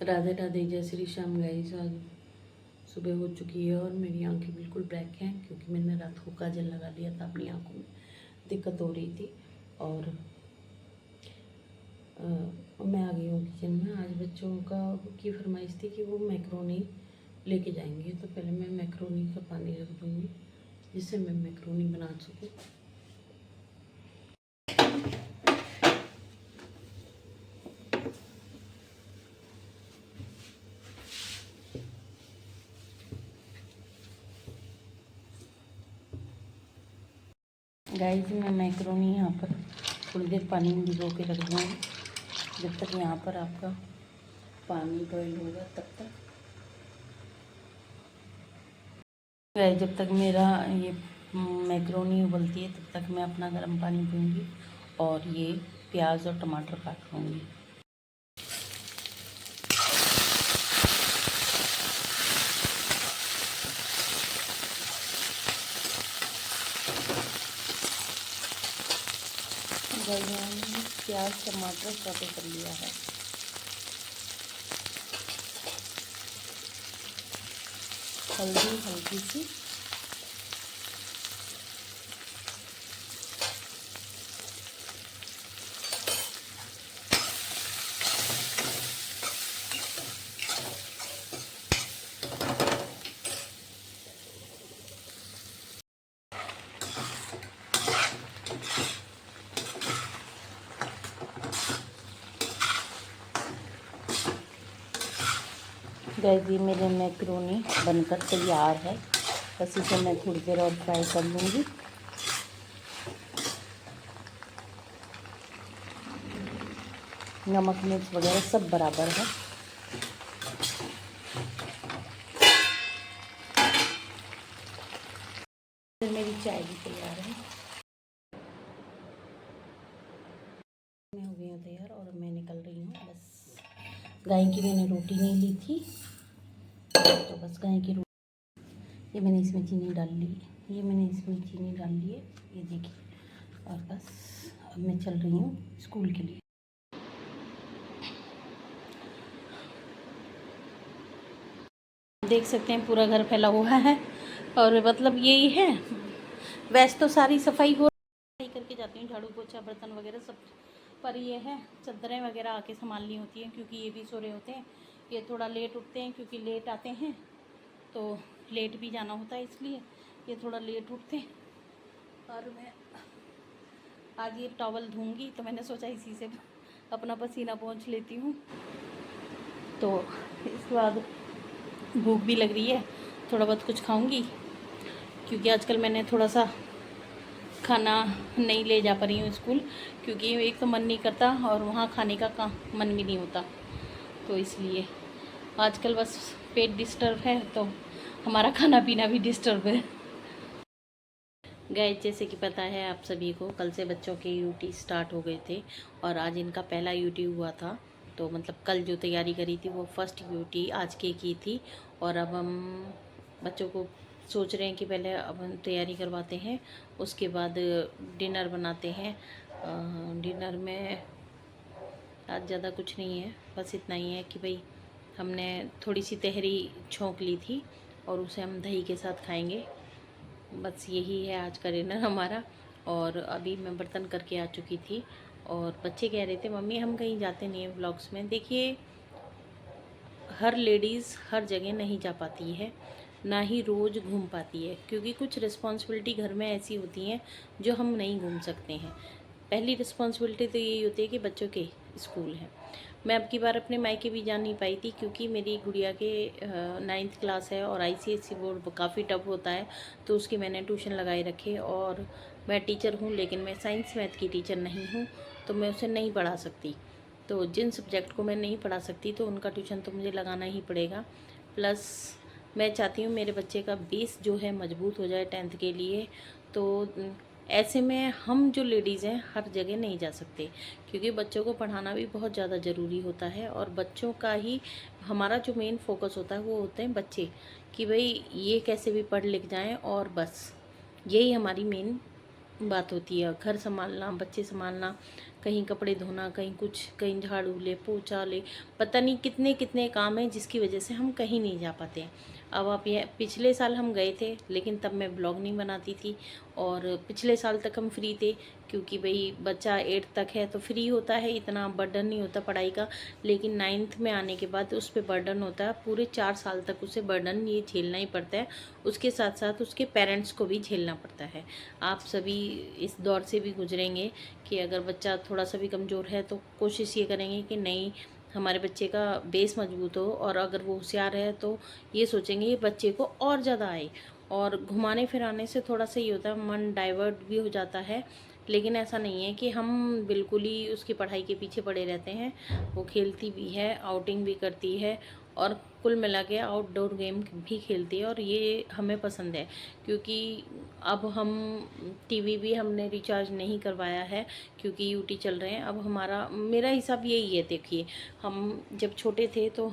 राधे राधे, जय श्री श्याम गाइस। आज सुबह हो चुकी है और मेरी आंखें बिल्कुल ब्लैक हैं क्योंकि मैंने रात को काजल लगा लिया था। अपनी आंखों में दिक्कत हो रही थी और मैं आ गई हूँ किचन में। आज बच्चों की फरमाइश थी कि वो मैक्रोनी लेके जाएंगे, तो पहले मैं मैक्रोनी का पानी रख दूँगी जिससे मैं मैक्रोनी बना सकूँ। गाइस, मैं मैक्रोनी यहाँ पर थोड़ी देर पानी में भिगो के रख दूँगी जब तक यहाँ पर आपका पानी बॉईल होगा तब तक। गाइस, जब तक मेरा ये मैक्रोनी उबलती है तब तक मैं अपना गर्म पानी पीऊँगी और ये प्याज और टमाटर काट लूँगी। प्याज टमाटर सॉटे कर लिया है। हल्दी हल्की सी, गाइस ये मेरे मैक्रोनी बनकर तैयार है। बस इसे मैं थोड़ी देर और फ्राई कर लूँगी। नमक मिर्च वगैरह सब बराबर है। फिर मेरी चाय भी तैयार है। मैं हो गई हूँ तैयार और मैं निकल रही हूँ। बस गाय की मैंने रोटी नहीं ली थी, तो बस गाय की रोटी ये मैंने इसमें चीनी डाल ली। ये देखिए। और बस अब मैं चल रही हूँ स्कूल के लिए। देख सकते हैं पूरा घर फैला हुआ है और मतलब यही है। वैसे तो सारी सफाई करके जाती हूँ, झाड़ू पोछा बर्तन वगैरह सब, पर ये है चादरें वगैरह आके संभालनी होती हैं क्योंकि ये भी सो रहे होते हैं। ये थोड़ा लेट उठते हैं क्योंकि लेट आते हैं तो लेट भी जाना होता है, इसलिए ये थोड़ा लेट उठते हैं। और मैं आज ये टॉवल धोऊंगी तो मैंने सोचा इसी से अपना पसीना पोंछ लेती हूँ। तो इसके बाद भूख भी लग रही है, थोड़ा बहुत कुछ खाऊंगी क्योंकि आजकल मैंने थोड़ा सा खाना नहीं ले जा पा रही हूँ स्कूल, क्योंकि एक तो मन नहीं करता और वहाँ खाने का मन भी नहीं होता, तो इसलिए आजकल बस पेट डिस्टर्ब है तो हमारा खाना पीना भी डिस्टर्ब है। गाइस, जैसे कि पता है आप सभी को, कल से बच्चों के यूटी स्टार्ट हो गए थे और आज इनका पहला यूटी हुआ था। तो मतलब कल जो तैयारी करी थी वो फर्स्ट यूटी आज के की थी और अब हम बच्चों को सोच रहे हैं कि पहले अब हम तैयारी करवाते हैं, उसके बाद डिनर बनाते हैं। डिनर में आज ज़्यादा कुछ नहीं है, बस इतना ही है कि भाई हमने थोड़ी सी तहरी छोंक ली थी और उसे हम दही के साथ खाएंगे। बस यही है आज का डिनर हमारा। और अभी मैं बर्तन करके आ चुकी थी और बच्चे कह रहे थे मम्मी हम कहीं जाते नहीं हैं व्लॉग्स में। देखिए, हर लेडीज़ हर जगह नहीं जा पाती है, ना ही रोज़ घूम पाती है, क्योंकि कुछ रिस्पॉन्सिबिलिटी घर में ऐसी होती हैं जो हम नहीं घूम सकते हैं। पहली रिस्पॉन्सिबिलिटी तो यही होती है कि बच्चों के स्कूल हैं। मैं अब की बार अपने मायके भी जा नहीं पाई थी क्योंकि मेरी गुड़िया के 9th क्लास है और ICSE बोर्ड काफ़ी टफ होता है, तो उसकी मैंने ट्यूशन लगाए रखे। और मैं टीचर हूँ लेकिन मैं साइंस मैथ की टीचर नहीं हूँ, तो मैं उसे नहीं पढ़ा सकती। तो जिन सब्जेक्ट को मैं नहीं पढ़ा सकती तो उनका ट्यूशन तो मुझे लगाना ही पड़ेगा। प्लस मैं चाहती हूँ मेरे बच्चे का बेस जो है मजबूत हो जाए 10th के लिए। तो ऐसे में हम जो लेडीज़ हैं हर जगह नहीं जा सकते, क्योंकि बच्चों को पढ़ाना भी बहुत ज़्यादा ज़रूरी होता है और बच्चों का ही हमारा जो मेन फोकस होता है वो होते हैं बच्चे, कि भाई ये कैसे भी पढ़ लिख जाएं और बस यही हमारी मेन बात होती है। घर संभालना, बच्चे संभालना, कहीं कपड़े धोना, कहीं कुछ, कहीं झाड़ू ले, पोछा ले, पता नहीं कितने कितने काम हैं जिसकी वजह से हम कहीं नहीं जा पाते हैं। अब आप ये पिछले साल हम गए थे, लेकिन तब मैं ब्लॉग नहीं बनाती थी। और पिछले साल तक हम फ्री थे, क्योंकि भाई बच्चा 8th तक है तो फ्री होता है, इतना बर्डन नहीं होता पढ़ाई का। लेकिन 9th में आने के बाद उस पर बर्डन होता है, पूरे 4 साल तक उसे बर्डन ये झेलना ही पड़ता है। उसके साथ साथ उसके पेरेंट्स को भी झेलना पड़ता है। आप सभी इस दौर से भी गुजरेंगे कि अगर बच्चा थोड़ा सा भी कमज़ोर है तो कोशिश ये करेंगे कि नहीं, हमारे बच्चे का बेस मजबूत हो। और अगर वो होशियार है तो ये सोचेंगे ये बच्चे को और ज़्यादा आए। और घुमाने फिराने से थोड़ा सा ये होता है, मन डाइवर्ट भी हो जाता है। लेकिन ऐसा नहीं है कि हम बिल्कुल ही उसकी पढ़ाई के पीछे पड़े रहते हैं। वो खेलती भी है, आउटिंग भी करती है, और कुल मिला के आउटडोर गेम भी खेलती है, और ये हमें पसंद है। क्योंकि अब हम टीवी भी हमने रिचार्ज नहीं करवाया है, क्योंकि यूटी चल रहे हैं। अब मेरा हिसाब यही है। देखिए, हम जब छोटे थे तो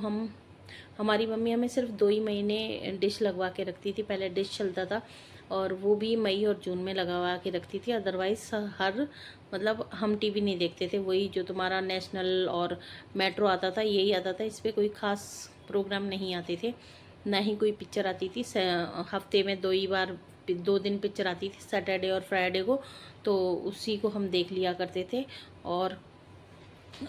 हमारी मम्मी हमें सिर्फ 2 ही महीने डिश लगवा के रखती थी। पहले डिश चलता था, और वो भी मई और जून में लगवा के रखती थी। अदरवाइज़ मतलब हम टीवी नहीं देखते थे। वही जो तुम्हारा नेशनल और मेट्रो आता था, यही आता था। इस पर कोई ख़ास प्रोग्राम नहीं आते थे, ना ही कोई पिक्चर आती थी। हफ्ते में 2 दिन पिक्चर आती थी, सैटरडे और फ्राइडे को, तो उसी को हम देख लिया करते थे। और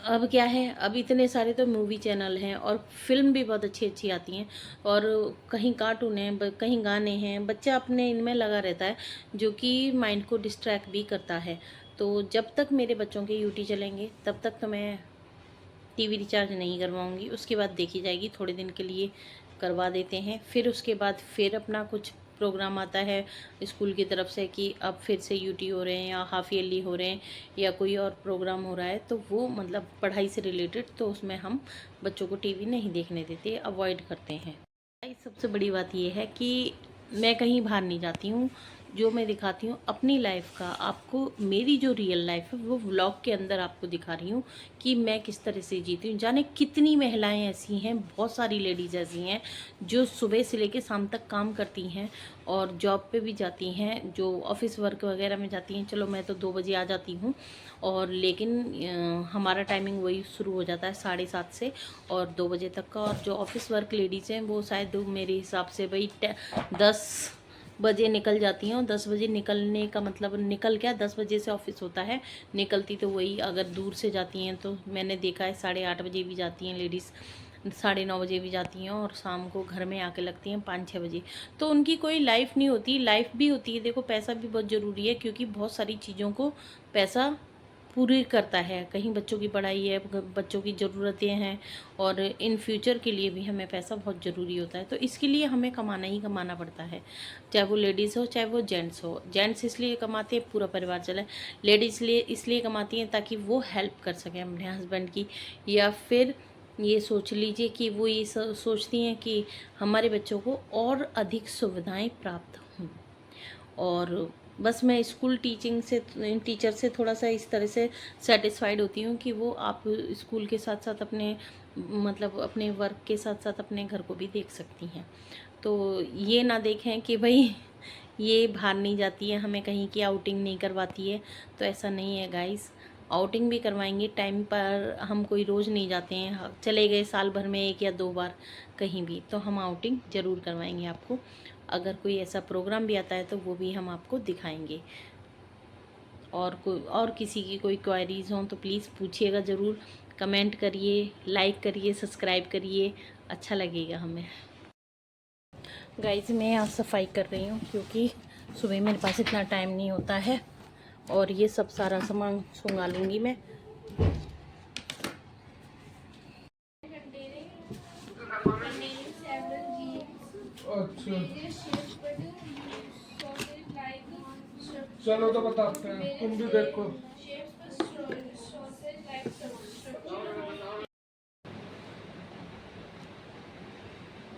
अब क्या है, अब इतने सारे तो मूवी चैनल हैं, और फिल्म भी बहुत अच्छी अच्छी आती हैं, और कहीं कार्टून है, कहीं गाने हैं। बच्चा अपने इनमें लगा रहता है, जो कि माइंड को डिस्ट्रैक्ट भी करता है। तो जब तक मेरे बच्चों के यूटी चलेंगे तब तक तो मैं टीवी रिचार्ज नहीं करवाऊंगी। उसके बाद देखी जाएगी, थोड़े दिन के लिए करवा देते हैं। फिर उसके बाद फिर अपना कुछ प्रोग्राम आता है स्कूल की तरफ से कि अब फिर से यूटी हो रहे हैं, या हाफ ईयरली हो रहे हैं, या कोई और प्रोग्राम हो रहा है, तो वो मतलब पढ़ाई से रिलेटेड, तो उसमें हम बच्चों को टीवी नहीं देखने देते, अवॉइड करते हैं। सबसे बड़ी बात यह है कि मैं कहीं बाहर नहीं जाती हूँ। जो मैं दिखाती हूँ अपनी लाइफ का आपको, मेरी जो रियल लाइफ है वो व्लॉग के अंदर आपको दिखा रही हूँ कि मैं किस तरह से जीती हूँ। जाने कितनी महिलाएं ऐसी हैं, बहुत सारी लेडीज़ ऐसी हैं जो सुबह से लेकर शाम तक काम करती हैं, और जॉब पे भी जाती हैं, जो ऑफिस वर्क वगैरह में जाती हैं। चलो मैं तो 2 बजे आ जाती हूँ, और लेकिन हमारा टाइमिंग वही शुरू हो जाता है 7:30 से, और 2 बजे तक का। और जो ऑफिस वर्क लेडीज़ हैं वो शायद मेरे हिसाब से भाई 10 बजे निकल जाती हैं। और 10 बजे निकलने का मतलब, निकल क्या, 10 बजे से ऑफिस होता है, निकलती तो वही, अगर दूर से जाती हैं तो मैंने देखा है 8:30 बजे भी जाती हैं लेडीज़, 9:30 बजे भी जाती हैं, और शाम को घर में आके लगती हैं 5-6 बजे। तो उनकी कोई लाइफ नहीं होती, लाइफ भी होती है। देखो, पैसा भी बहुत ज़रूरी है, क्योंकि बहुत सारी चीज़ों को पैसा पूरी करता है। कहीं बच्चों की पढ़ाई है, बच्चों की ज़रूरतें हैं, और इन फ्यूचर के लिए भी हमें पैसा बहुत ज़रूरी होता है। तो इसके लिए हमें कमाना ही कमाना पड़ता है, चाहे वो लेडीज़ हो चाहे वो जेंट्स हो। जेंट्स इसलिए कमाते हैं पूरा परिवार चले, लेडीज़ इसलिए कमाती हैं ताकि वो हेल्प कर सकें अपने हस्बैंड की, या फिर ये सोच लीजिए कि वो ये सोचती हैं कि हमारे बच्चों को और अधिक सुविधाएं प्राप्त हों। और बस मैं स्कूल टीचर से थोड़ा सा इस तरह से सेटिस्फाइड होती हूँ कि वो आप स्कूल के साथ साथ अपने मतलब अपने वर्क के साथ साथ अपने घर को भी देख सकती हैं। तो ये ना देखें कि भाई ये बाहर नहीं जाती है, हमें कहीं की आउटिंग नहीं करवाती है। तो ऐसा नहीं है गाइस, आउटिंग भी करवाएंगे टाइम पर। हम कोई रोज़ नहीं जाते हैं, चले गए साल भर में 1 या 2 बार कहीं भी, तो हम आउटिंग ज़रूर करवाएंगे आपको। अगर कोई ऐसा प्रोग्राम भी आता है तो वो भी हम आपको दिखाएंगे। और किसी की कोई क्वेरीज हों तो प्लीज़ पूछिएगा ज़रूर, कमेंट करिए, लाइक करिए, सब्सक्राइब करिए, अच्छा लगेगा हमें। गाइस, मैं यहाँ सफाई कर रही हूँ, क्योंकि सुबह मेरे पास इतना टाइम नहीं होता है, और ये सब सारा सामान सुंगा लूँगी मैं। अच्छा, चलो तो बताते हैं, तुम भी देखो।